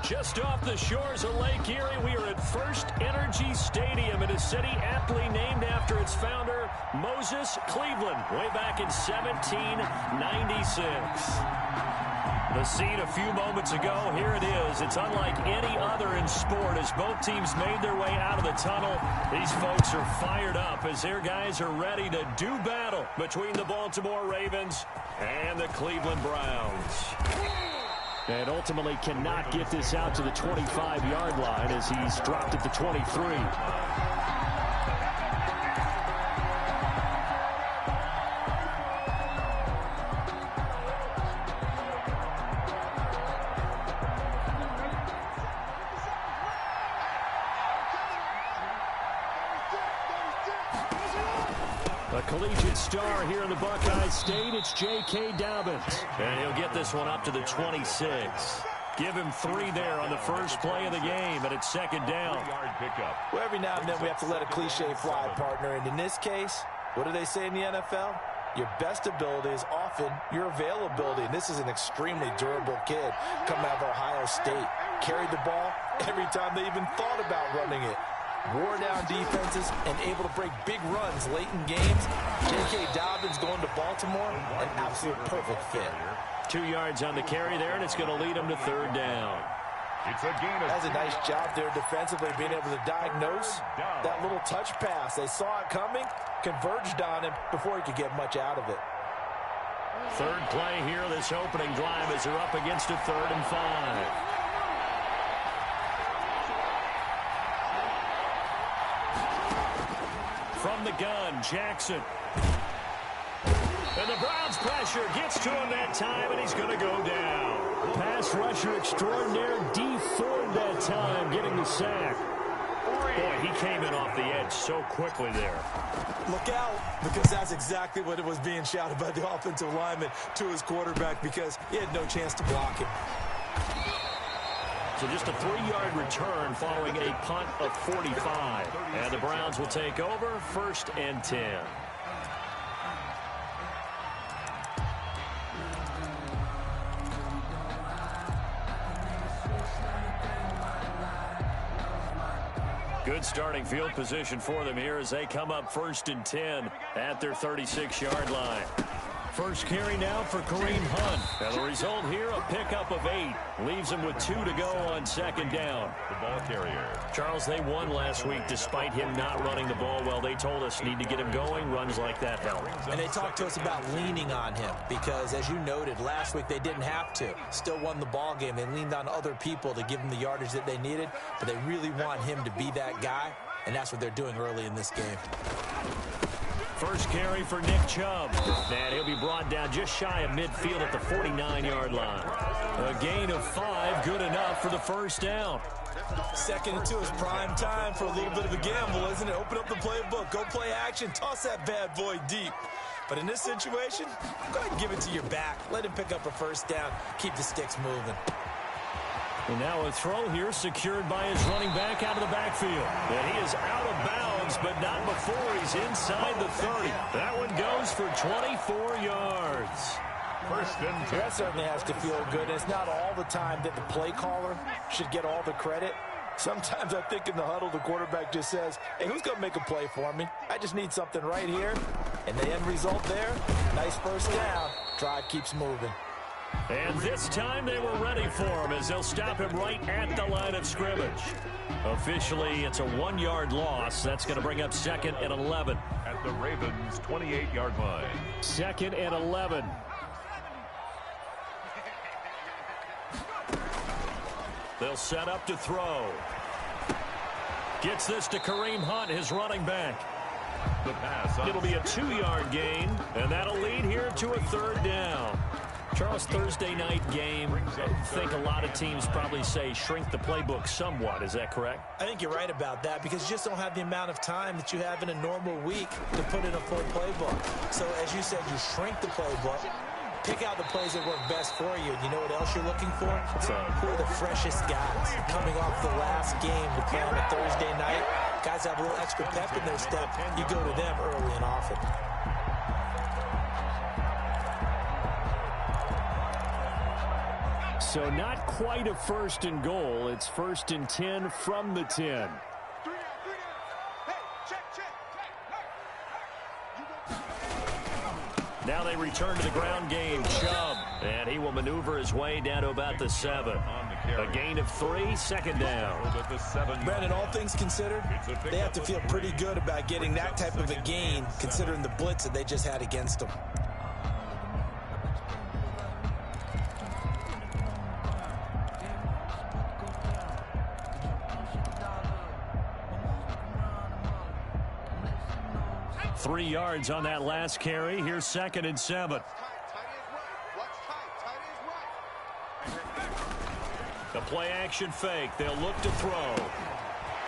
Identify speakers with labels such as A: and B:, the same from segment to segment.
A: Just off the shores of Lake Erie, we are at First Energy Stadium in a city aptly named after its founder, Moses Cleveland, way back in 1796. The scene a few moments ago, here it is. It's unlike any other in sport as both teams made their way out of the tunnel. These folks are fired up as their guys are ready to do battle between the Baltimore Ravens and the Cleveland Browns. And ultimately cannot get this out to the 25-yard line as he's dropped at the 23. A collegiate star here in the Buckeye State, it's J.K. Dobbins. And he'll get this one up to the 26. Give him 3 there on the first play of the game, and it's second down.
B: Well, every now and then we have to let a cliche fly, partner. And in this case, what do they say in the NFL? Your best ability is often your availability. And this is an extremely durable kid coming out of Ohio State. Carried the ball every time they even thought about running it. Wore down defenses and able to break big runs late in games. J.K. Dobbins going to Baltimore, an absolute perfect fit.
A: 2 yards on the carry there, and it's going to lead him to third down.
B: That's a nice job there defensively, being able to diagnose that little touch pass. They saw it coming, converged on him before he could get much out of it.
A: Third play here, this opening drive as they're up against a 3rd and 5. From the gun, Jackson. And the Browns pressure gets to him that time, and he's going to go down. Pass rusher extraordinaire, D Ford that time, getting the sack. Boy, he came in off the edge so quickly there.
B: Look out, because that's exactly what it was being shouted by the offensive lineman to his quarterback, because he had no chance to block him.
A: So just a 3-yard return following a punt of 45. And the Browns will take over, 1st and 10. Good starting field position for them here as they come up 1st and 10 at their 36-yard line. First carry now for Kareem Hunt. And the result here, a pickup of 8. Leaves him with 2 to go on second down. The ball carrier. Charles, they won last week despite him not running the ball well. They told us need to get him going. Runs like that help.
B: And they talked to us about leaning on him because, as you noted, last week they didn't have to. Still won the ball game. They leaned on other people to give them the yardage that they needed. But they really want him to be that guy. And that's what they're doing early in this game.
A: First carry for Nick Chubb. And he'll be brought down just shy of midfield at the 49-yard line. A gain of 5, good enough for the first down.
B: 2nd and 2 is prime time for a little bit of a gamble, isn't it? Open up the playbook, go play action, toss that bad boy deep. But in this situation, go ahead and give it to your back. Let him pick up a first down, keep the sticks moving.
A: And now a throw here secured by his running back out of the backfield. And he is out of bounds, but not before he's inside the 30. That one goes for 24 yards. 1st and 10.
B: That certainly has to feel good. It's not all the time that the play caller should get all the credit. Sometimes I think in the huddle, the quarterback just says, hey, who's going to make a play for me? I just need something right here. And the end result there, nice first down. Drive keeps moving.
A: And this time they were ready for him as they'll stop him right at the line of scrimmage. Officially, it's a 1-yard loss. That's going to bring up 2nd and 11.
C: At the Ravens' 28-yard line.
A: 2nd and 11. They'll set up to throw. Gets this to Kareem Hunt, his running back.
C: The pass.
A: It'll be a 2-yard gain, and that'll lead here to a 3rd down. Charles, Thursday night game, I think a lot of teams probably say shrink the playbook somewhat. Is that correct?
B: I think you're right about that because you just don't have the amount of time that you have in a normal week to put in a full playbook. So, as you said, you shrink the playbook, pick out the plays that work best for you. And you know what else you're looking for? Who are the freshest guys coming off the last game to play on a Thursday night? Guys have a little extra pep in their step. You go to them early and often.
A: So not quite a first and goal. It's 1st and 10 from the 10. Now they return to the ground game. Chubb, and he will maneuver his way down to about the 7. A gain of 3, 2nd down.
B: Brandon, all things considered, they have to feel pretty good about getting that type of a gain, considering the blitz that they just had against them.
A: Three yards on that last carry. Here's 2nd and 7. The play action fake. They'll look to throw.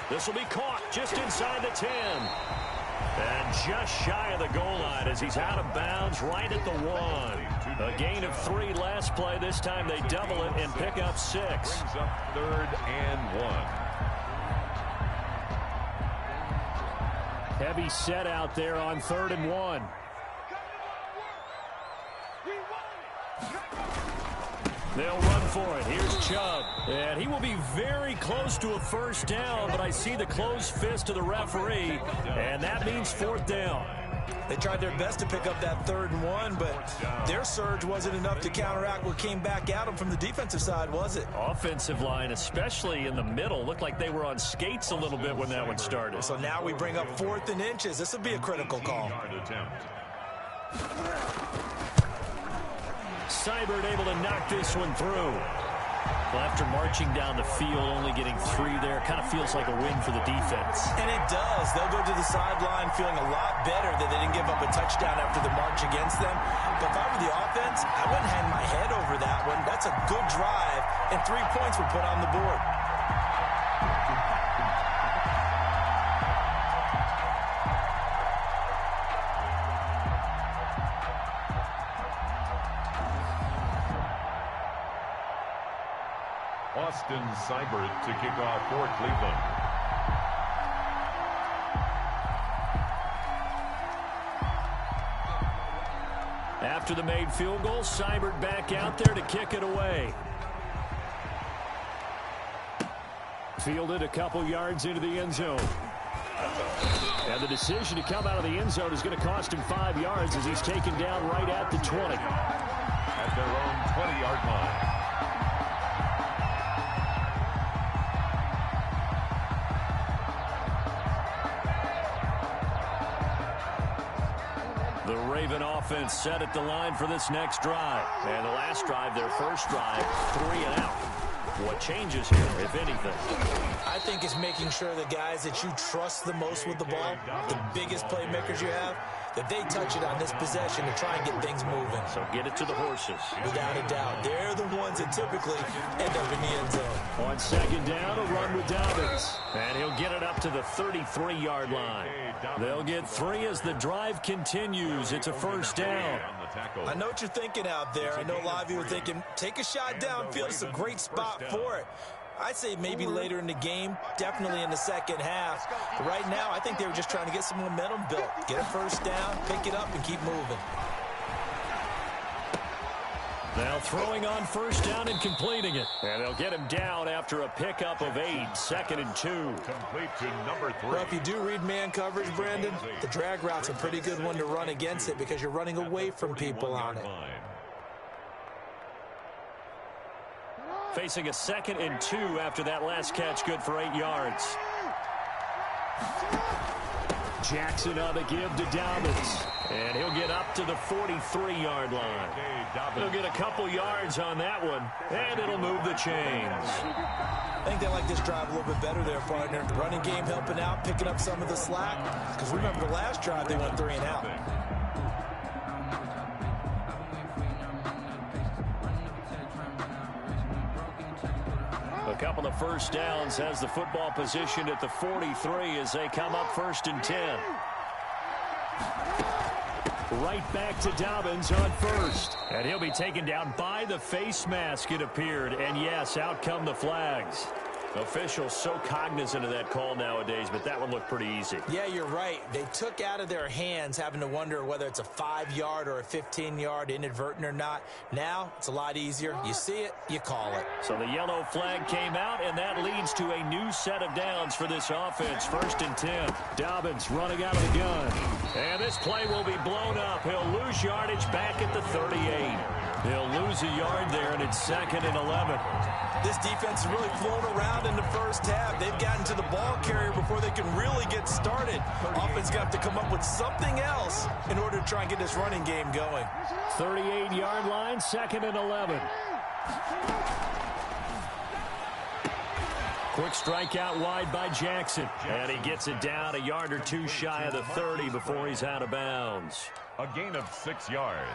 A: This will be caught just inside the 10. And just shy of the goal line as he's out of bounds right at the 1. A gain of 3 last play. This time they double it and pick up 6.
C: Brings up 3rd and 1.
A: Heavy set out there on 3rd and 1. They'll run for it. Here's Chubb. And he will be very close to a first down, but I see the closed fist of the referee, and that means 4th down.
B: They tried their best to pick up that 3rd and 1, but their surge wasn't enough to counteract what came back at them from the defensive side, was it?
A: Offensive line, especially in the middle, looked like they were on skates a little bit when that one started.
B: So now we bring up 4th and inches. This will be a critical call.
A: Seibert able to knock this one through. Well, after marching down the field, only getting 3 there, kind of feels like a win for the defense.
B: And it does. They'll go to the sideline feeling a lot better that they didn't give up a touchdown after the march against them. But if I were the offense, I wouldn't hang my head over that one. That's a good drive, and 3 points were put on the board.
C: Austin Seibert to kick off for Cleveland.
A: After the made field goal, Seibert back out there to kick it away. Fielded a couple yards into the end zone. And the decision to come out of the end zone is going to cost him 5 yards as he's taken down right at the 20.
C: At their own 20-yard line.
A: The Raven offense set at the line for this next drive. And the last drive, their first drive, 3 and out. What changes here, if anything?
B: I think it's making sure the guys that you trust the most with the ball, the biggest playmakers you have, that they touch it on this possession to try and get things moving.
A: So get it to the horses.
B: Without a doubt. They're the ones that typically end up in the end zone.
A: On 2nd down, a run with Dobbins. And he'll get it up to the 33-yard line. They'll get 3 as the drive continues. It's a first down.
B: I know what you're thinking out there. I know a lot of you are thinking, take a shot downfield. It's a great spot for it. I'd say maybe later in the game, definitely in the second half. But right now, I think they were just trying to get some momentum built. Get a first down, pick it up, and keep moving.
A: Now throwing on first down and completing it. And they'll get him down after a pickup of 8, 2nd and 2.
C: Complete to number 3.
B: Well, if you do read man coverage, Brandon, the drag route's a pretty good one to run against it because you're running away from people on it.
A: Facing a 2nd and 2 after that last catch, good for 8 yards. Jackson on the give to Dobbins. And he'll get up to the 43-yard line. He'll get a couple yards on that one, and it'll move the chains.
B: I think they like this drive a little bit better there, partner. Running game helping out, picking up some of the slack. Because remember the last drive, they went 3 and out.
A: A couple of first downs has the football positioned at the 43 as they come up 1st and 10. Right back to Dobbins on 1st. And he'll be taken down by the face mask, it appeared. And yes, out come the flags. Officials so cognizant of that call nowadays, but that one looked pretty easy.
B: Yeah, you're right. They took out of their hands having to wonder whether it's a 5-yard or a 15-yard, inadvertent or not. Now, it's a lot easier. You see it, you call it.
A: So the yellow flag came out, and that leads to a new set of downs for this offense. 1st and 10. Dobbins running out of the gun. And this play will be blown up. He'll lose yardage back at the 38. He'll lose a yard there, and it's 2nd and 11.
B: This defense is really flown around in the first half. They've gotten to the ball carrier before they can really get started. Offense got to come up with something else in order to try and get this running game going.
A: 38-yard line, 2nd and 11. Quick strike out wide by Jackson. And he gets it down a yard or two shy of the 30 before he's out of bounds.
C: A gain of 6 yards.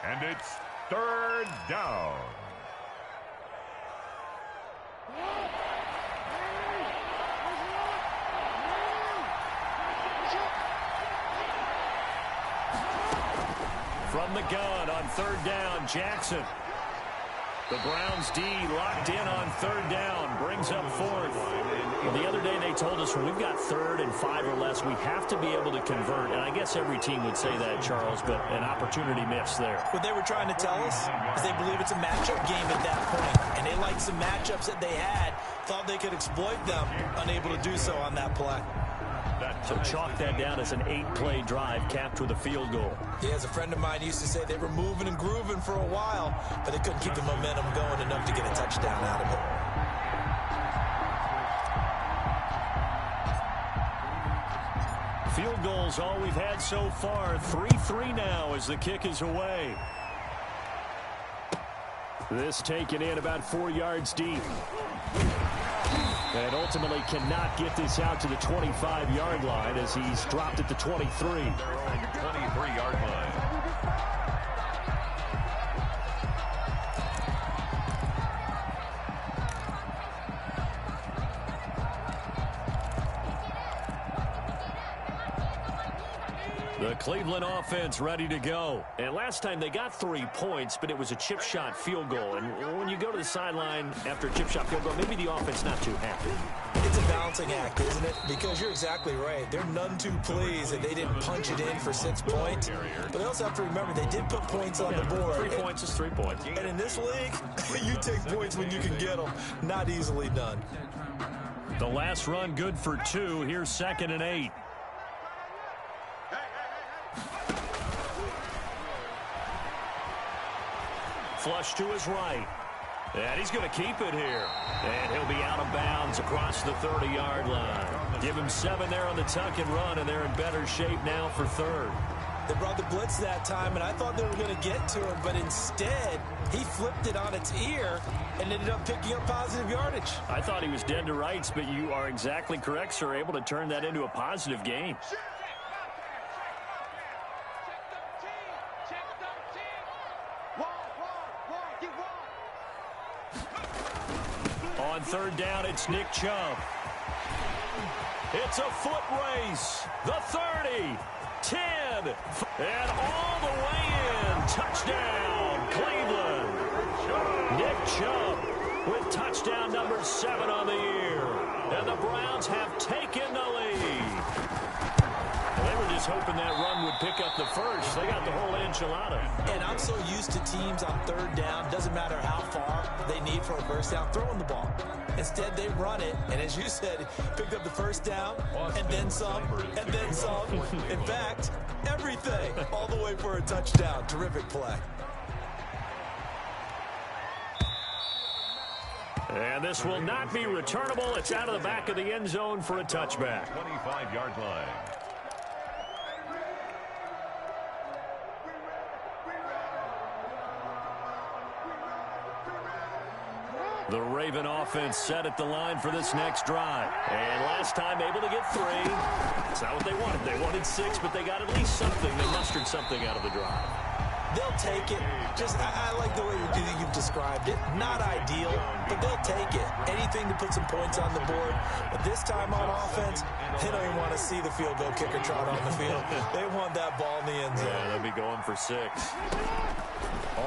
C: And it's 3rd down.
A: From the gun on 3rd down, Jackson. The Browns D locked in on 3rd down, brings up 4th. Well, the other day they told us when we've got 3rd and 5 or less, we have to be able to convert. And I guess every team would say that, Charles, but an opportunity missed there.
B: What they were trying to tell us is they believe it's a matchup game at that point. And they liked some matchups that they had, thought they could exploit them, unable to do so on that play.
A: So chalk that down as an 8-play drive capped with a field goal.
B: Yeah, as a friend of mine used to say, they were moving and grooving for a while, but they couldn't keep the momentum going enough to get a touchdown out of it.
A: Field goals all we've had so far. 3-3 now as the kick is away. This taken in about 4 yards deep. And ultimately cannot get this out to the 25-yard line as he's dropped at the 23.
C: Their own 23-yard line.
A: The Cleveland offense ready to go. And last time they got 3 points, but it was a chip shot field goal. And when you go to the sideline after a chip shot field goal, maybe the offense not too happy.
B: It's a balancing act, isn't it? Because you're exactly right. They're none too pleased that they didn't punch it in for 6 points. But they also have to remember they did put points on the board.
A: 3 points is 3 points.
B: And in this league, you take points when you can get them. Not easily done.
A: The last run good for 2. Here's 2nd and 8. Flush to his right. And he's going to keep it here. And he'll be out of bounds across the 30-yard line. Give him 7 there on the tuck and run, and they're in better shape now for 3rd.
B: They brought the blitz that time, and I thought they were going to get to him, but instead, he flipped it on its ear and ended up picking up positive yardage.
A: I thought he was dead to rights, but you are exactly correct, sir, able to turn that into a positive gain. On 3rd down, it's Nick Chubb. It's a foot race. The 30, 10, and all the way in. Touchdown, Cleveland. Nick Chubb with touchdown number 7 on the year. And the Browns have taken the lead. They were just hoping that run would pick up the first. They got the whole enchilada.
B: And I'm so used to teams on 3rd down, doesn't matter how far they need for a first down, throwing the ball. Instead, they run it, and as you said, picked up the first down, and then some, and then some. In fact, everything, all the way for a touchdown. Terrific play.
A: And this will not be returnable. It's out of the back of the end zone for a touchback.
C: 25-yard line.
A: The Raven offense set at the line for this next drive. And last time able to get 3. That's not what they wanted. They wanted 6, but they got at least something. They mustered something out of the drive.
B: They'll take it. Just, I like the way you've described it. Not ideal, but they'll take it. Anything to put some points on the board. But this time on offense, they don't even want to see the field goal kicker trot on the field. They want that ball in the end zone.
A: Yeah, they'll be going for 6.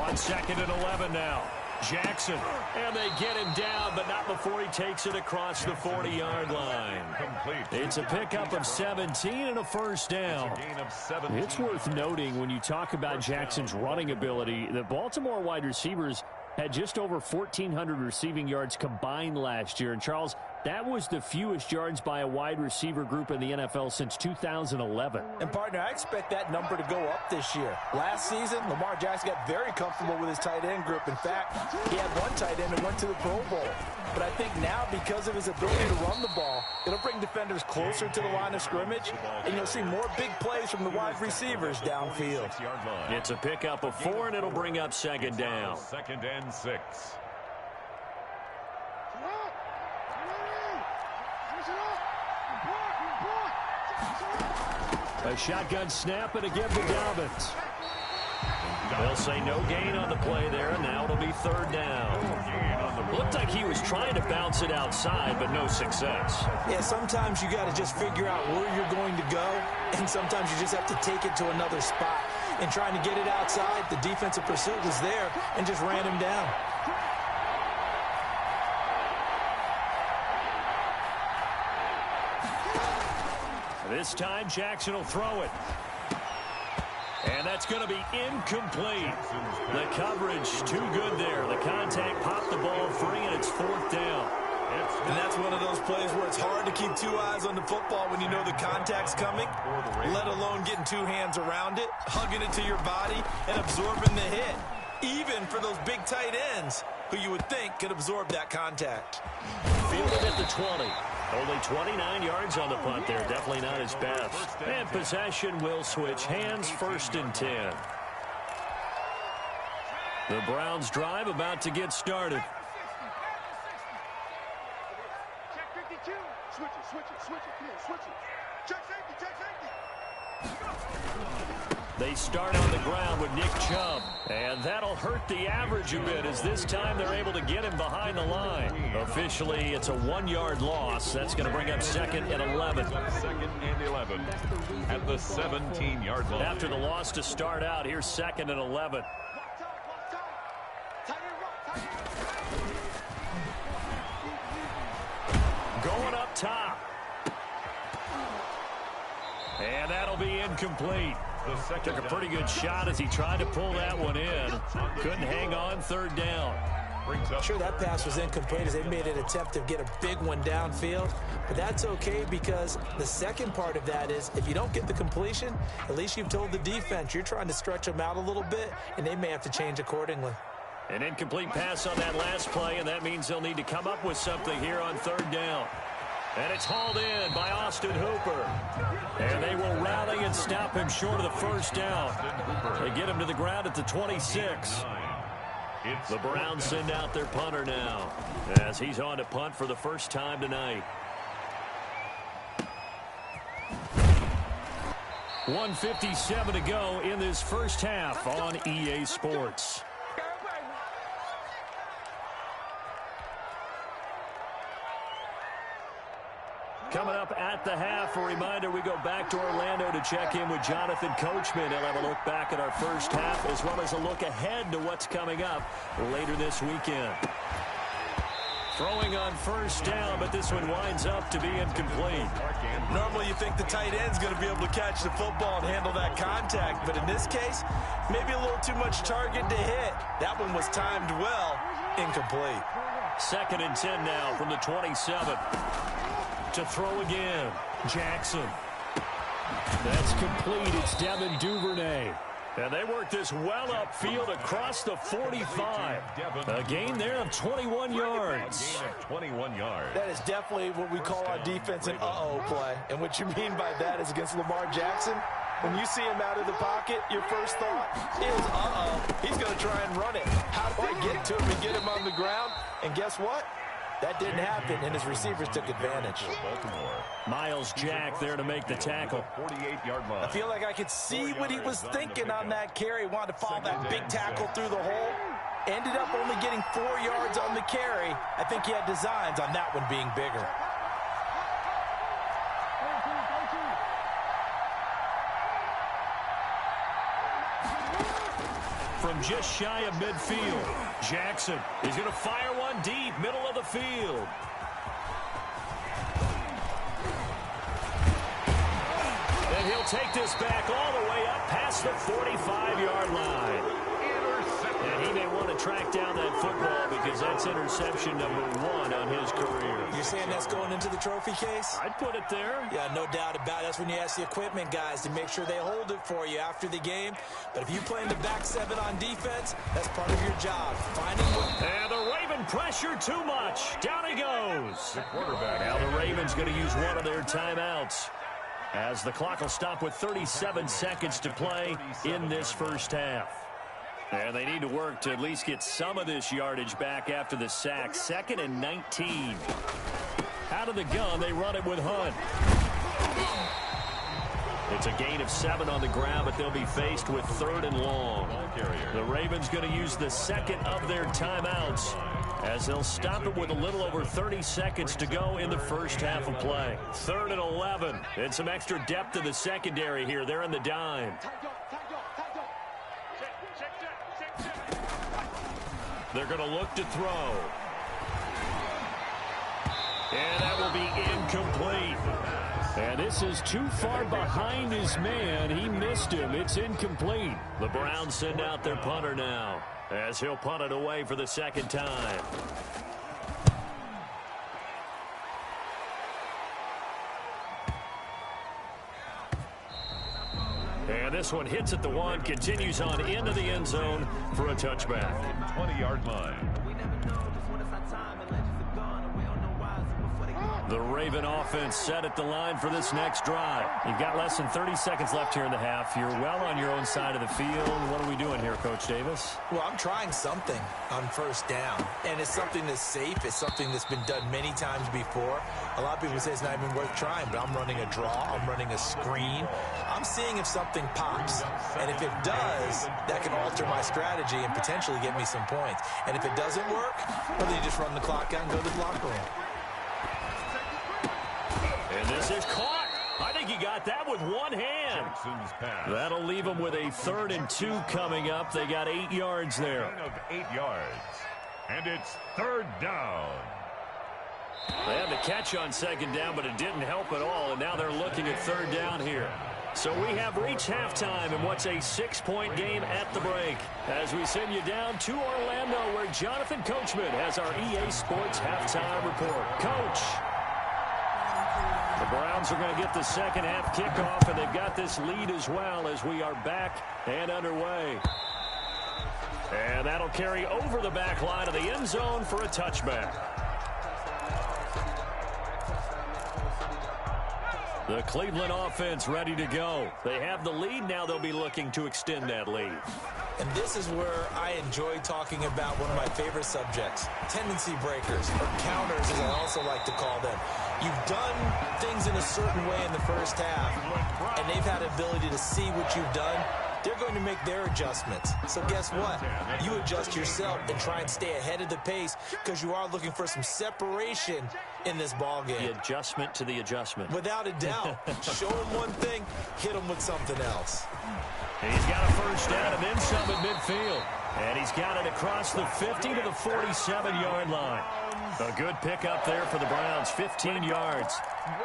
A: On 2nd and 11 now. Jackson, and they get him down, but not before he takes it across the 40-yard line. It's a pickup of 17 and a first down. It's worth noting when you talk about Jackson's running ability, the Baltimore wide receivers had just over 1,400 receiving yards combined last year. And, Charles, that was the fewest yards by a wide receiver group in the NFL since 2011.
B: And, partner, I expect that number to go up this year. Last season, Lamar Jackson got very comfortable with his tight end group. In fact, he had one tight end that went to the Pro Bowl. But I think now, because of his ability to run the ball, it'll bring defenders closer to the line of scrimmage, and you'll see more big plays from the wide receivers downfield.
A: It's a pickup of 4, and it'll bring up second down.
C: 2nd and 6.
A: A shotgun snap and a give to Dobbins. They'll say no gain on the play there, and now it'll be 3rd down. Looked like he was trying to bounce it outside, but no success.
B: Yeah, sometimes you got to just figure out where you're going to go, and sometimes you just have to take it to another spot. And trying to get it outside, the defensive pursuit was there and just ran him down.
A: This time, Jackson will throw it. And that's going to be incomplete. The coverage too good there. The contact popped the ball free, and it's 4th down.
B: And that's one of those plays where it's hard to keep 2 eyes on the football when you know the contact's coming, let alone getting 2 hands around it, hugging it to your body, and absorbing the hit. Even for those big tight ends who you would think could absorb that contact.
A: Fielded at the 20. Only 29 yards on the punt there. Definitely not his best. And possession will switch hands, 1st and 10. The Browns drive about to get started.
D: Check 52. Switch it. Come on, switch it. Check safety.
A: They start on the ground with Nick Chubb. And that'll hurt the average a bit, as this time they're able to get him behind the line. Officially, it's a 1-yard loss. That's going to bring up 2nd and 11.
C: 2nd and 11 at the 17-yard line.
A: After the loss to start out, here's 2nd and 11. Going up top. And that'll be incomplete. Took a pretty good shot as he tried to pull that one in. Couldn't hang on, 3rd down.
B: Sure, that pass was incomplete as they made an attempt to get a big one downfield. But that's okay, because the second part of that is if you don't get the completion, at least you've told the defense you're trying to stretch them out a little bit, and they may have to change accordingly.
A: An incomplete pass on that last play, and that means they'll need to come up with something here on 3rd down. And it's hauled in by Austin Hooper. And they will rally and stop him short of the 1st down. They get him to the ground at the 26. The Browns send out their punter now, as he's on to punt for the first time tonight. 1:57 to go in this first half on EA Sports. Coming up at the half, a reminder, we go back to Orlando to check in with Jonathan Coachman. He'll have a look back at our first half, as well as a look ahead to what's coming up later this weekend. Throwing on 1st down, but this one winds up to be incomplete.
B: Normally you think the tight end's going to be able to catch the football and handle that contact, but in this case, maybe a little too much target to hit. That one was timed well, incomplete.
A: 2nd and 10 now from the 27. To throw again, Jackson. That's complete. It's Devin Duvernay. And they work this well upfield across the 45. A gain there of 21 yards.
C: 21 yards.
B: That is definitely what we call our defense an uh-oh play. And what you mean by that is against Lamar Jackson, when you see him out of the pocket, your first thought is, uh-oh, he's going to try and run it. How do I get to him and get him on the ground? And guess what? That didn't happen, and his receivers took advantage.
A: Myles Jack there to make the tackle.
C: 48-yard line.
B: I feel like I could see what he was thinking on that carry. Wanted to follow that big tackle through the hole. Ended up only getting 4 yards on the carry. I think he had designs on that one being bigger.
A: from just shy of midfield. Jackson is going to fire one deep, middle of the field. And he'll take this back all the way up past the 45-yard line. And he may want to track down that football because that's interception number 1 on his career.
B: You're saying that's going into the trophy case?
A: I'd put it there.
B: Yeah, no doubt about it. That's when you ask the equipment guys to make sure they hold it for you after the game. But if you play in the back 7 on defense, that's part of your job. Finding what...
A: And the Raven pressure too much. Down he goes.
C: The quarterback.
A: Now the Ravens going to use one of their timeouts, as the clock will stop with 37 seconds to play in this first half. And they need to work to at least get some of this yardage back after the sack. 2nd and 19. Out of the gun, they run it with Hunt. It's a gain of 7 on the ground, but they'll be faced with 3rd and long. The Ravens going to use the second of their timeouts, as they'll stop it with a little over 30 seconds to go in the first half of play. 3rd and 11. And some extra depth in the secondary here. They're in the dime. They're going to look to throw. And that will be incomplete. And this is too far behind his man. He missed him. It's incomplete. The Browns send out their punter now, as he'll punt it away for the second time. And this one hits at the 1, continues on into the end zone for a touchback.
C: 20-yard line.
A: The Raven offense set at the line for this next drive. You've got less than 30 seconds left here in the half. You're well on your own side of the field. What are we doing here, Coach Davis?
B: Well, I'm trying something on first down, and it's something that's safe. It's something that's been done many times before. A lot of people say it's not even worth trying, but I'm running a draw. I'm running a screen. I'm seeing if something pops, and if it does, that can alter my strategy and potentially get me some points. And if it doesn't work, well, then you just run the clock out and go to the locker room.
A: And this is caught. I think he got that with one hand.
C: Jackson's pass.
A: That'll leave them with a 3rd and 2 coming up. They got 8 yards there.
C: Gain of 8 yards. And it's 3rd down.
A: They had the catch on 2nd down, but it didn't help at all. And now they're looking at 3rd down here. So we have reached halftime in what's a 6-point game at the break, as we send you down to Orlando, where Jonathan Coachman has our EA Sports halftime report. Coach. The Browns are going to get the second half kickoff, and they've got this lead as well as we are back and underway. And that'll carry over the back line of the end zone for a touchback. The Cleveland offense ready to go. They have the lead now. They'll be looking to extend that lead.
B: And this is where I enjoy talking about one of my favorite subjects, tendency breakers, or counters as I also like to call them. You've done things in a certain way in the first half, and they've had the ability to see what you've done. They're going to make their adjustments. So guess what? You adjust yourself and try and stay ahead of the pace, because you are looking for some separation in this ball game.
A: The adjustment to the adjustment.
B: Without a doubt. Show them one thing, hit them with something else.
A: And he's got a first down and then some at midfield. And he's got it across the 50 to the 47-yard line. A good pickup there for the Browns, 15 yards.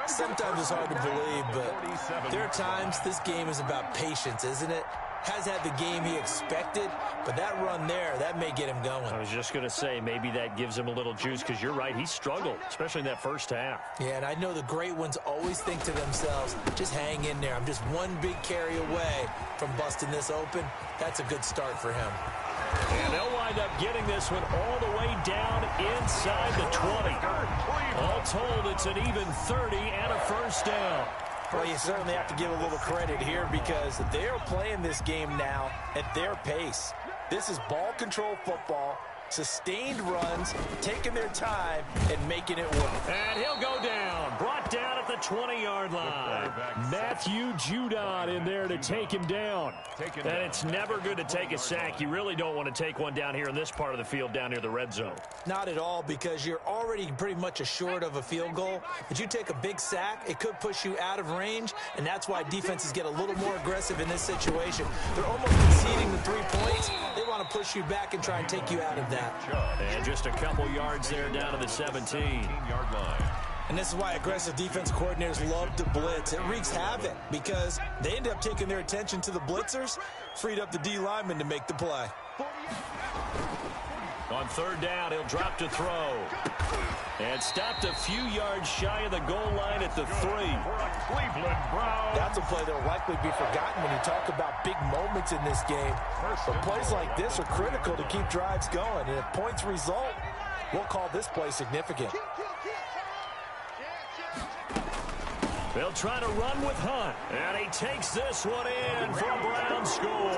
B: Sometimes it's hard to believe, but there are times this game is about patience, isn't it? Has had the game he expected, but that run there, that may get him going.
A: I was just going to say, maybe that gives him a little juice, because you're right, he struggled, especially in that first half.
B: Yeah, and I know the great ones always think to themselves, just hang in there. I'm just one big carry away from busting this open. That's a good start for him.
A: And they'll wind up getting this one all the way down inside the 20. All told, it's an even 30 and a first down.
B: Well, you certainly have to give a little credit here, because they're playing this game now at their pace. This is ball control football, sustained runs, taking their time, and making it work.
A: And he'll go down, brought down at the the 20-yard line. Matthew Judon in there to take him down. And it's never good to take a sack. You really don't want to take one down here in this part of the field, down near the red zone.
B: Not at all, because you're already pretty much assured of a field goal. If you take a big sack, it could push you out of range, and that's why defenses get a little more aggressive in this situation. They're almost conceding the 3 points. They want to push you back and try and take you out of that.
A: And just a couple yards there down to the 17-yard line.
B: And this is why aggressive defense coordinators love to blitz. It wreaks havoc because they end up taking their attention to the blitzers, freed up the D lineman to make the play.
A: On third down, he'll drop to throw. And stopped a few yards shy of the goal line at the 3.
C: Cleveland Browns.
B: That's a play that will likely be forgotten when you talk about big moments in this game. But plays like this are critical to keep drives going. And if points result, we'll call this play significant.
A: They'll try to run with Hunt. And he takes this one in for a Brown score.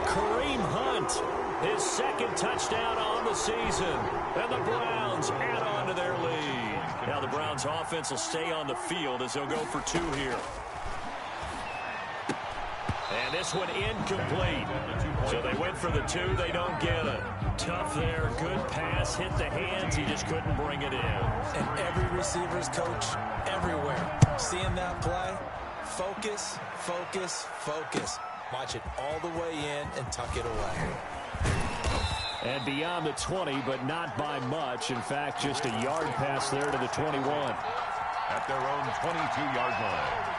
A: Kareem Hunt, his second touchdown on the season. And the Browns add on to their lead. Now the Browns offense will stay on the field as they'll go for 2 here. And this one incomplete. So they went for the 2. They don't get it. Tough there. Good pass. Hit the hands. He just couldn't bring it in.
B: And every receiver's coach everywhere. Seeing that play, focus, focus, focus. Watch it all the way in and tuck it away.
A: And beyond the 20, but not by much. In fact, just a yard pass there to the 21.
C: At their own 22-yard line.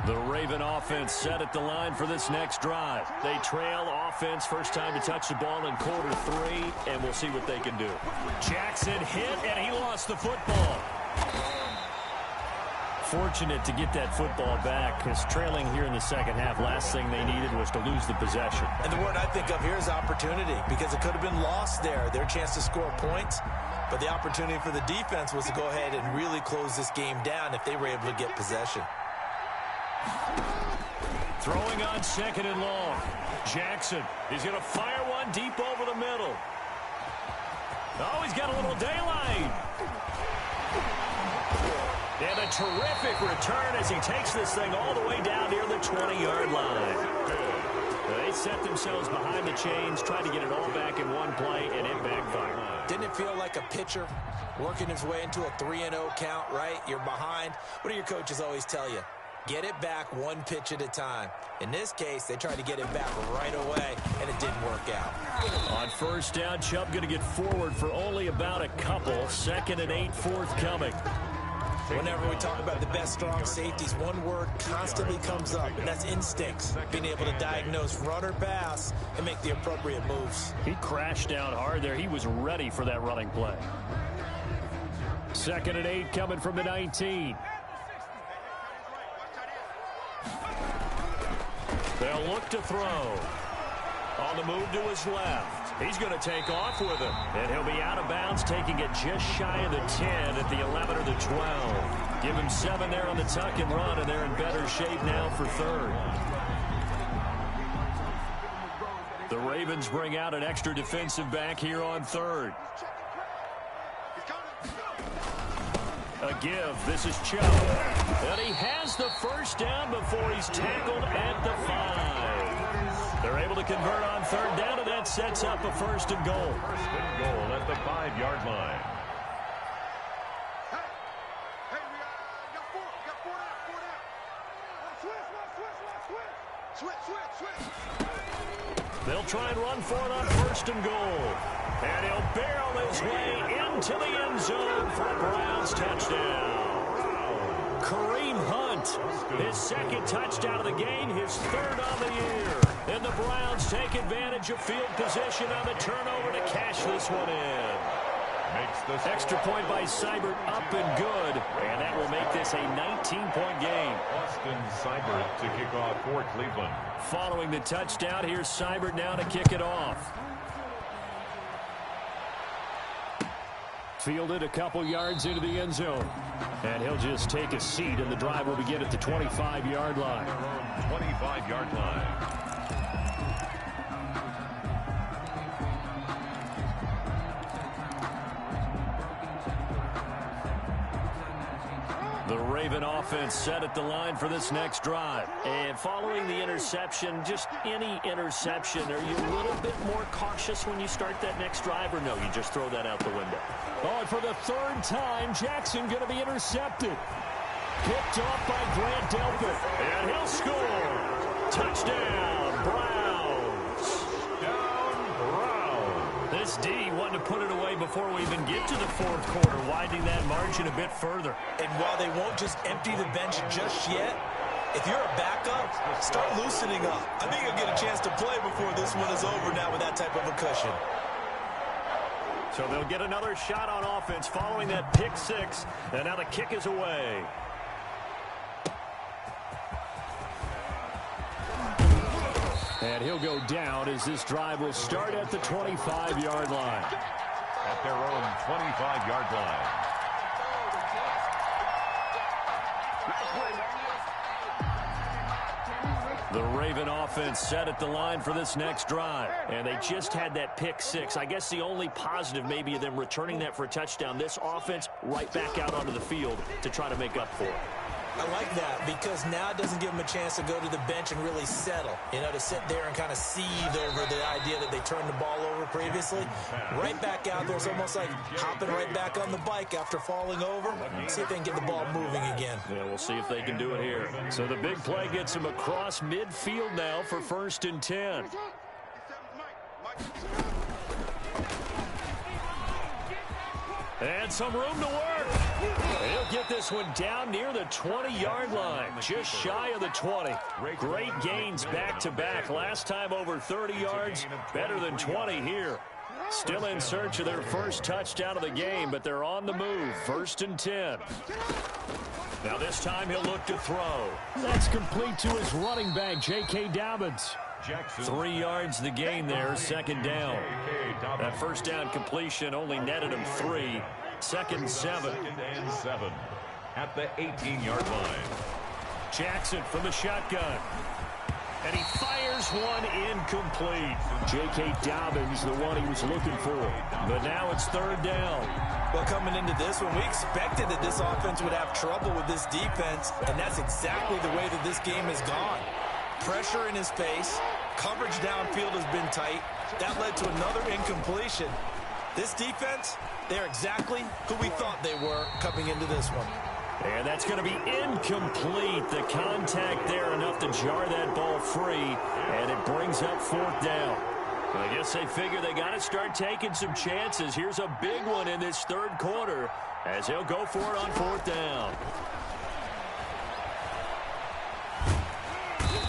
A: The Raven offense set at the line for this next drive. They trail offense, first time to touch the ball in quarter 3, and we'll see what they can do. Jackson hit, and he lost the football. Fortunate to get that football back, because trailing here in the second half, last thing they needed was to lose the possession.
B: And the word I think of here is opportunity, because it could have been lost there. Their chance to score points, but the opportunity for the defense was to go ahead and really close this game down if they were able to get possession.
A: Throwing on second and long. Jackson, he's going to fire one deep over the middle. Oh, he's got a little daylight. And a terrific return as he takes this thing all the way down near the 20-yard line. They set themselves behind the chains, tried to get it all back in one play, and it backfired.
B: Didn't it feel like a pitcher working his way into a 3-0 count, right? You're behind. What do your coaches always tell you? Get it back one pitch at a time. In this case, they tried to get it back right away, and it didn't work out.
A: On first down, Chubb going to get forward for only about a couple. 2nd and 8 forthcoming.
B: Whenever we talk about the best strong safeties, one word constantly comes up, and that's instincts. Being able to diagnose run or pass and make the appropriate moves.
A: He crashed down hard there. He was ready for that running play. 2nd and 8 coming from the 19. They'll look to throw. On the move to his left. He's going to take off with it. And he'll be out of bounds, taking it just shy of the 10 at the 11 or the 12. Give him 7 there on the tuck and run, and they're in better shape now for 3rd. The Ravens bring out an extra defensive back here on 3rd. A give. This is Chubb. And he has the first down before he's tackled at the 5. They're able to convert on 3rd down, and that sets up a 1st and goal.
C: 1st and goal at the 5-yard line.
D: Hey, we got 4 down. Switch.
A: They'll try and run for it on 1st and goal. And he'll barrel his way into the end zone for a Browns touchdown. Kareem Hunt, his 2nd touchdown of the game, his 3rd on the year. And the Browns take advantage of field position on the turnover to cash this one in. Extra point by Seibert, up and good. And that will make this a 19-point game.
C: Austin Seibert to kick off for Cleveland.
A: Following the touchdown, here's Seibert now to kick it off. Fielded a couple yards into the end zone. And he'll just take a seat, and the drive will begin at the 25-yard line.
C: 25-yard line.
A: The Raven offense set at the line for this next drive. And following the interception, just any interception, are you a little bit more cautious when you start that next drive, or no, you just throw that out the window?
E: Oh, and for the third time, Jackson going to be intercepted. Picked off by Grant Delpit.
A: And he'll score. Touchdown, Browns. This D wanted to put it away before we even get to the fourth quarter, widening that margin a bit further.
B: And while they won't just empty the bench just yet, if you're a backup, start loosening up. I think you'll get a chance to play before this one is over now with that type of a cushion.
A: So they'll get another shot on offense following that pick six, and now the kick is away.
E: And he'll go down as this drive will start at the 25-yard line.
C: At their own 25-yard line.
A: The Raven offense set at the line for this next drive. And they just had that pick six. I guess the only positive maybe of them returning that for a touchdown. This offense right back out onto the field to try to make up for it.
B: I like that because now it doesn't give them a chance to go to the bench and really settle. You know, to sit there and kind of seethe over the idea that they turned the ball over previously. Right back out there. It's almost like hopping right back on the bike after falling over. See if they can get the ball moving again.
A: Yeah, we'll see if they can do it here. So the big play gets them across midfield now for 1st and 10. And some room to work. He'll get this one down near the 20-yard line, just shy of the 20. Great gains back-to-back. Last time over 30 yards, better than 20 here. Still in search of their first touchdown of the game, but they're on the move. 1st and 10. Now this time he'll look to throw.
E: That's complete to his running back, J.K. Dobbins.
A: 3 yards the gain there, 2nd down. That first down completion only netted him 3. 2nd and 7.
C: 2nd and 7 at the 18-yard line.
A: Jackson from the shotgun. And he fires one incomplete.
E: J.K. Dobbins, the one he was looking for.
A: But now it's 3rd down.
B: Well, coming into this one, we expected that this offense would have trouble with this defense, and that's exactly the way that this game has gone. Pressure in his face. Coverage downfield has been tight. That led to another incompletion. This defense, they're exactly who we thought they were coming into this one.
A: And that's going to be incomplete. The contact there enough to jar that ball free, and it brings up 4th down. I guess they figure they got to start taking some chances. Here's a big one in this 3rd quarter as they'll go for it on 4th down.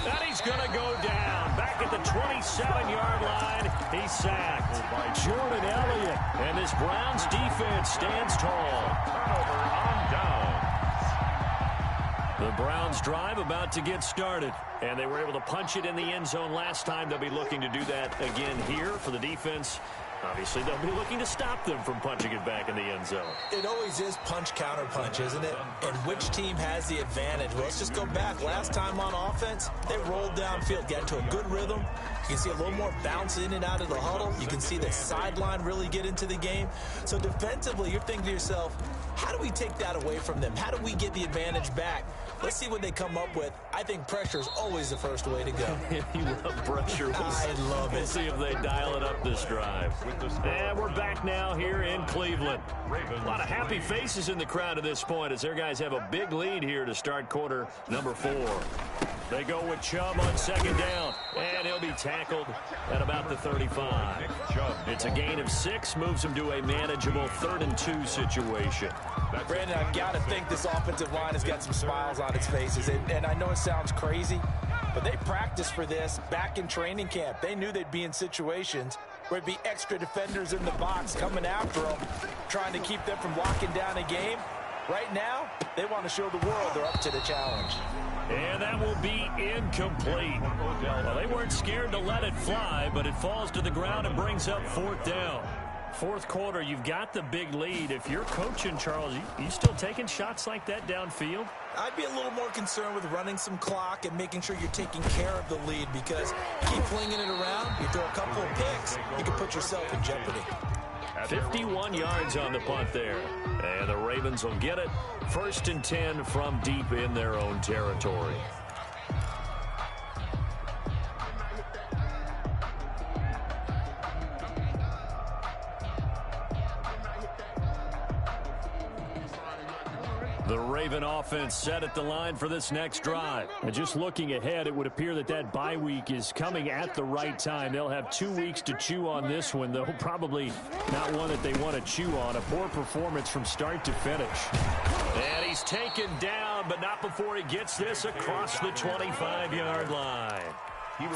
A: And he's going to go down. Back at the 27-yard line, he's sacked by Jordan Elliott. And this Browns defense stands tall.
C: Turnover on down.
A: The Browns drive about to get started. And they were able to punch it in the end zone last time. They'll be looking to do that again here for the defense. Obviously, they'll be looking to stop them from punching it back in the end zone.
B: It always is punch-counter-punch, isn't it? And which team has the advantage? Well, let's just go back. Last time on offense, they rolled downfield, got into a good rhythm. You can see a little more bounce in and out of the huddle. You can see the sideline really get into the game. So defensively, you're thinking to yourself, how do we take that away from them? How do we get the advantage back? Let's see what they come up with. I think pressure is always the first way to go.
A: You love pressure.
B: I love it.
A: We'll see if they dial it up this drive. And we're back now here in Cleveland. A lot of happy faces in the crowd at this point as their guys have a big lead here to start quarter number 4. They go with Chubb on 2nd down, and he'll be tackled at about the 35. It's a gain of 6, moves him to a manageable 3rd and 2 situation.
B: Brandon, I've got to think this offensive line has got some smiles on its faces, and I know it sounds crazy, but they practiced for this back in training camp. They knew they'd be in situations where it'd be extra defenders in the box coming after them, trying to keep them from locking down a game. Right now, they want to show the world they're up to the challenge.
A: And that will be incomplete. Well, they weren't scared to let it fly, but it falls to the ground and brings up 4th down. 4th quarter, you've got the big lead. If you're coaching, Charles, you still taking shots like that downfield?
B: I'd be a little more concerned with running some clock and making sure you're taking care of the lead, because keep flinging it around, you throw a couple of picks, you can put yourself in jeopardy.
A: 51 yards on the punt there. And the Ravens will get it. 1st and 10 from deep in their own territory. The Raven offense set at the line for this next drive. And just looking ahead, it would appear that that bye week is coming at the right time. They'll have 2 weeks to chew on this one, though probably not one that they want to chew on. A poor performance from start to finish. And he's taken down, but not before he gets this across the 25-yard line.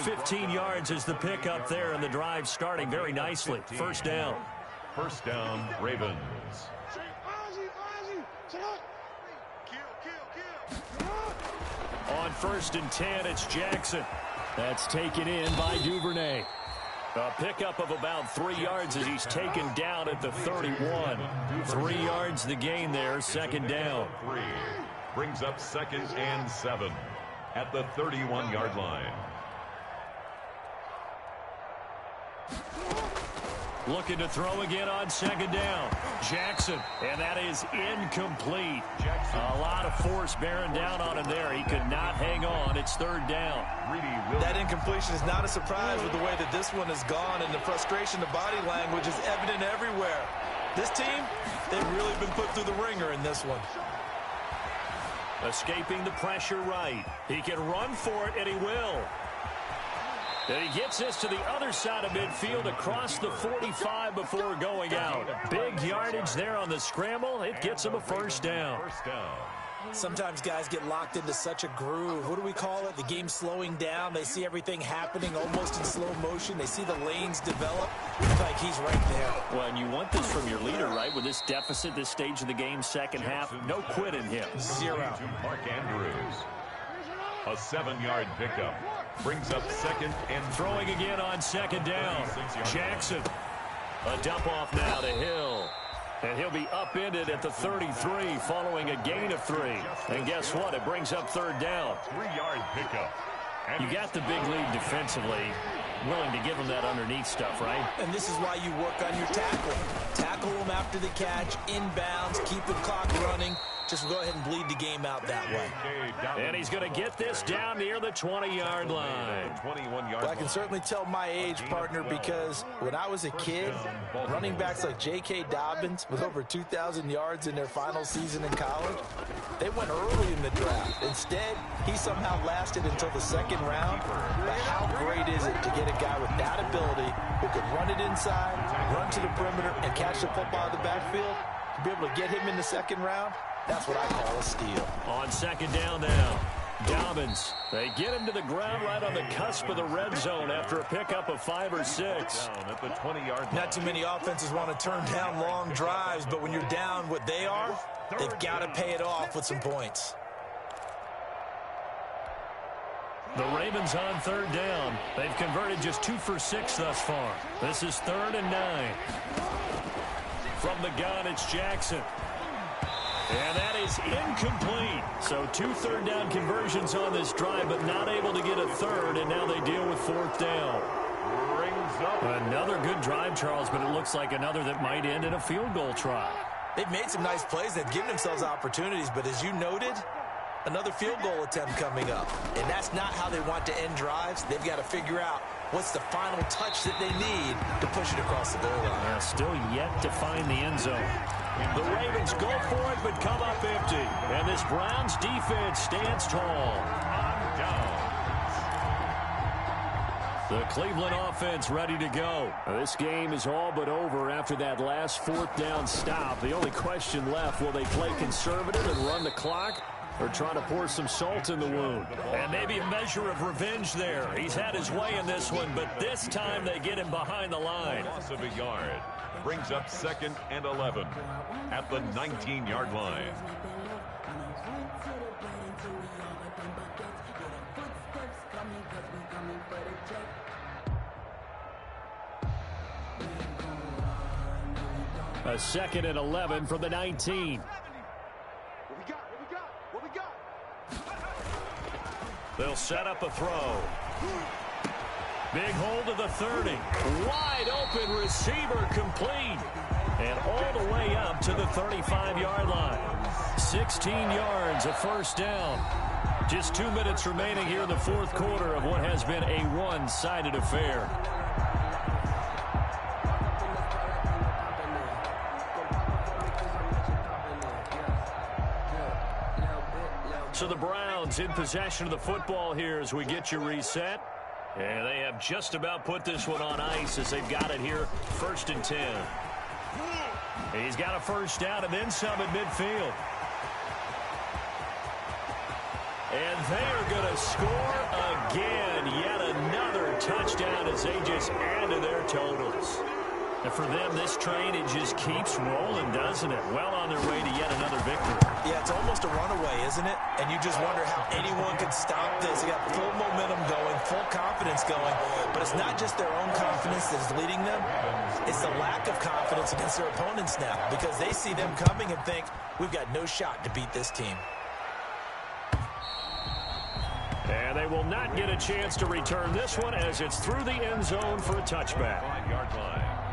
A: 15 yards is the pickup there, and the drive starting very nicely. 1st down.
C: 1st down, Ravens.
A: On 1st and 10, it's Jackson. That's taken in by Duvernay. A pickup of about 3 yards as he's taken down at the 31. 3 yards the gain there, 2nd down.
C: 3 brings up 2nd and 7 at the 31-yard line.
A: Looking to throw again on 2nd down. Jackson, and that is incomplete.
C: Jackson.
A: A lot of force bearing down on him there. He could not hang on. It's 3rd down.
B: That incompletion is not a surprise with the way that this one has gone, and the frustration, the body language is evident everywhere. This team, they've really been put through the ringer in this one.
A: Escaping the pressure right. He can run for it, and he will. And he gets this to the other side of midfield across the 45 before going out. Big yardage there on the scramble. It gets him a 1st down.
C: 1st down.
B: Sometimes guys get locked into such a groove. What do we call it? The game slowing down. They see everything happening almost in slow motion. They see the lanes develop. It's like he's right there.
A: Well, and you want this from your leader, right? With this deficit, this stage of the game, 2nd half, no quit in him.
B: 0.
C: To Mark Andrews. A 7-yard pickup. Brings up 2nd and
A: throwing again on 2nd down. Jackson. A dump off now to Hill. And he'll be upended at the 33 following a gain of 3. And guess what? It brings up 3rd down.
C: 3-yard pickup.
A: You got the big lead defensively. Willing to give him that underneath stuff, right?
B: And this is why you work on your tackle. Tackle him after the catch, inbounds, keep the clock running. Just go ahead and bleed the game out that way.
A: And he's going to get this down near the 20-yard line.
B: Well, I can certainly tell my age, partner, because when I was a kid, running backs like J.K. Dobbins with over 2,000 yards in their final season in college, they went early in the draft. Instead, he somehow lasted until the 2nd round. But how great is it to get a guy with that ability who can run it inside, run to the perimeter, and catch the football in the backfield? To be able to get him in the 2nd round, that's what I call a steal.
A: On 2nd down now, Dobbins. They get him to the ground right on the cusp of the red zone after a pickup of 5 or 6.
C: At the 20-yard line.
B: Not too many offenses want to turn down long drives, but when you're down what they are, they've got to pay it off with some points.
A: The Ravens on 3rd down. They've converted just 2 for 6 thus far. This is 3rd and 9. From the gun, it's Jackson. And that is incomplete. So 2 3rd down conversions on this drive, but not able to get a 3rd, and now they deal with 4th down. Another good drive, Charles, but it looks like another that might end in a field goal try.
B: They've made some nice plays. They've given themselves opportunities, but as you noted, another field goal attempt coming up. And that's not how they want to end drives. They've got to figure out what's the final touch that they need to push it across the goal line.
A: Yeah, still yet to find the end zone. The Ravens go for it, but come up empty. And this Browns defense stands tall. The Cleveland offense ready to go. This game is all but over after that last 4th down stop. The only question left, will they play conservative and run the clock, or try to pour some salt in the wound? And maybe a measure of revenge there. He's had his way in this one, but this time they get him behind the line.
C: Loss of a yard. Brings up 2nd and 11 at the 19-yard line.
A: A 2nd and 11 from the 19.
D: What we got?
A: They'll set up a throw. Big hold of the 30. Wide open receiver complete. And all the way up to the 35-yard line. 16 yards, a first down. Just 2 minutes remaining here in the fourth quarter of what has been a one-sided affair. So the Browns in possession of the football here as we get you reset. And they have just about put this one on ice as they've got it here, 1st and 10. He's got a first down and then some at midfield. And they are going to score again. Yet another touchdown as they just add to their totals. And for them, this train, it just keeps rolling, doesn't it? Well on their way to yet another victory.
B: Yeah, it's almost a runaway, isn't it? And you just wonder how anyone can stop this. They got full momentum going, full confidence going. But it's not just their own confidence that's leading them. It's the lack of confidence against their opponents now because they see them coming and think, we've got no shot to beat this team.
A: And they will not get a chance to return this one as it's through the end zone for a touchback.
C: 5-yard line.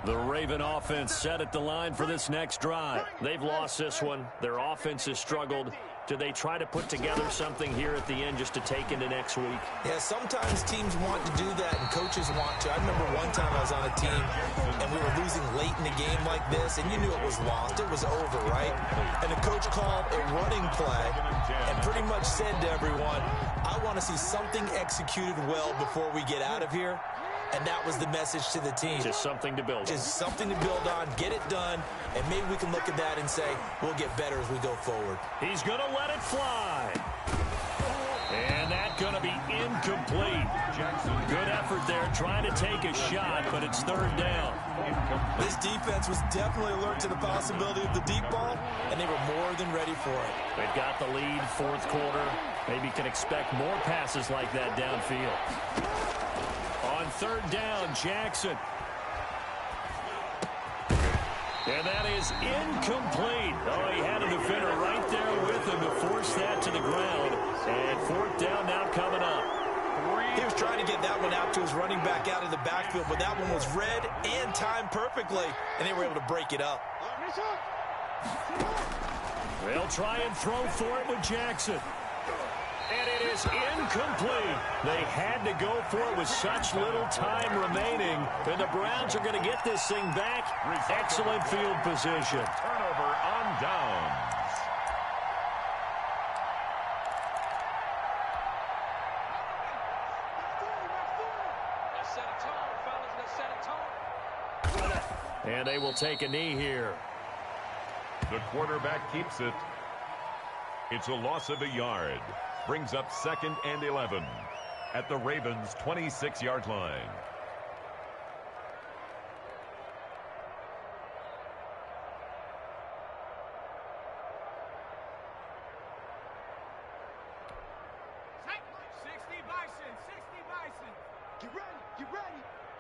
A: The Raven offense set at the line for this next drive. They've lost this one. Their offense has struggled. Do they try to put together something here at the end just to take into next week?
B: Yeah, sometimes teams want to do that and coaches want to. I remember one time I was on a team and we were losing late in the game like this and you knew it was lost. It was over, right? And the coach called a running play and pretty much said to everyone, I want to see something executed well before we get out of here. And that was the message to the team.
A: Just something to build on.
B: Just something to build on, get it done, and maybe we can look at that and say, we'll get better as we go forward.
A: He's going to let it fly. And that's going to be incomplete. Good effort there, trying to take a shot, but it's 3rd down.
B: This defense was definitely alert to the possibility of the deep ball, and they were more than ready for it.
A: They've got the lead, 4th quarter. Maybe can expect more passes like that downfield. On 3rd down, Jackson. And that is incomplete. Oh, he had a defender right there with him to force that to the ground. And 4th down now coming up.
B: He was trying to get that one out to his running back out of the backfield, but that one was read and timed perfectly, and they were able to break it up.
A: They'll try and throw for it with Jackson. And it is incomplete. They had to go for it with such little time remaining. And the Browns are going to get this thing back. Excellent field position.
C: Turnover on downs.
A: And they will take a knee here.
C: The quarterback keeps it. It's a loss of a yard. Brings up 2nd and 11 at the Ravens' 26-yard line.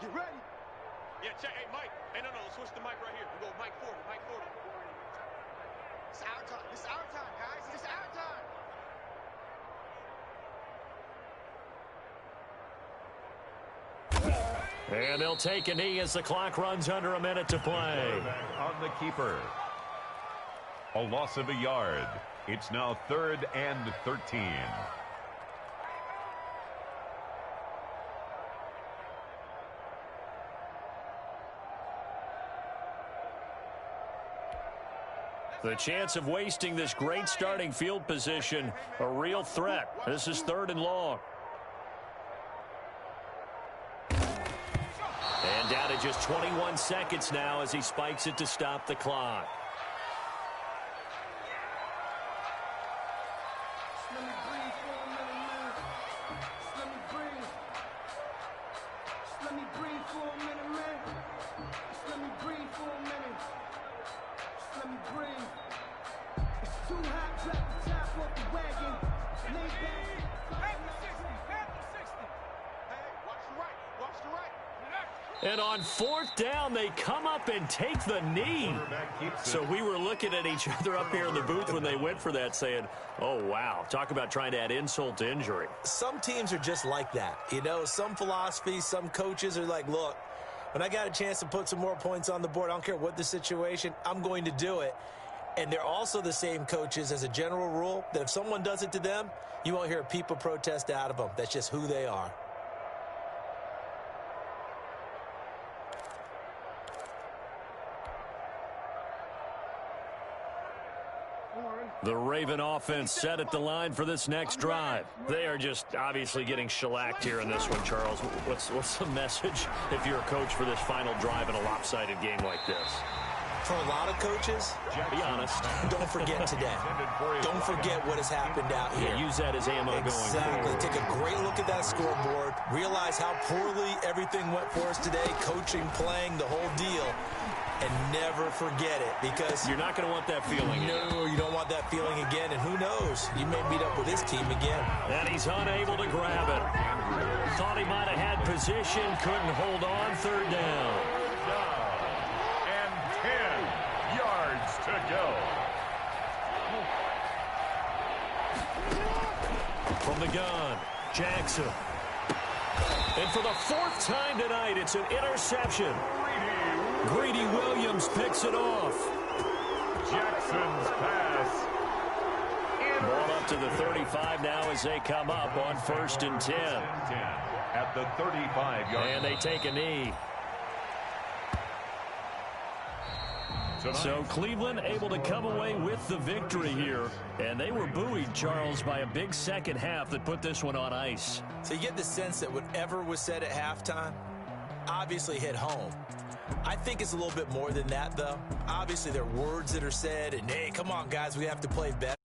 D: Get ready. Yeah, check. Hey, Mike. Hey, no, switch the mic right here. We go Mike forward. It's our time. It's our time, guys. It's our time.
A: And they'll take a knee as the clock runs under a minute to play.
C: On the keeper. A loss of a yard. It's now 3rd and 13.
A: The chance of wasting this great starting field position, a real threat. This is 3rd and long. And down to just 21 seconds now as he spikes it to stop the clock. And on 4th down, they come up and take the knee. So we were looking at each other up here in the booth when they went for that saying, oh, wow, talk about trying to add insult to injury.
B: Some teams are just like that. You know, some philosophies, some coaches are like, look, when I got a chance to put some more points on the board, I don't care what the situation, I'm going to do it. And they're also the same coaches as a general rule that if someone does it to them, you won't hear a peep of protest out of them. That's just who they are.
A: The Raven offense set at the line for this next drive. They are just obviously getting shellacked here in this one, Charles. What's the message if you're a coach for this final drive in a lopsided game like this?
B: For a lot of coaches,
A: be honest.
B: Don't forget today. Don't forget what has happened out here.
A: Yeah, use that as ammo going forward.
B: Take a great look at that scoreboard. Realize how poorly everything went for us today. Coaching, playing, the whole deal. And never forget it, because
A: you're not going to want that feeling.
B: No, you don't want that feeling again. And who knows? You may meet up with this team again.
A: And he's unable to grab it. Thought he might have had position, couldn't hold on. 3rd down.
C: And 10 yards to go.
A: From the gun, Jackson. And for the 4th time tonight, it's an interception. Greedy Williams picks it off.
C: Jackson's pass.
A: Ball up to the 35 now as they come up on 1st and 10.
C: At the 35-yard line.
A: And they take a knee. So Cleveland able to come away with the victory here. And they were buoyed, Charles, by a big second half that put this one on ice.
B: So you get the sense that whatever was said at halftime obviously hit home. I think it's a little bit more than that, though. Obviously, there are words that are said, and, hey, come on, guys, we have to play better.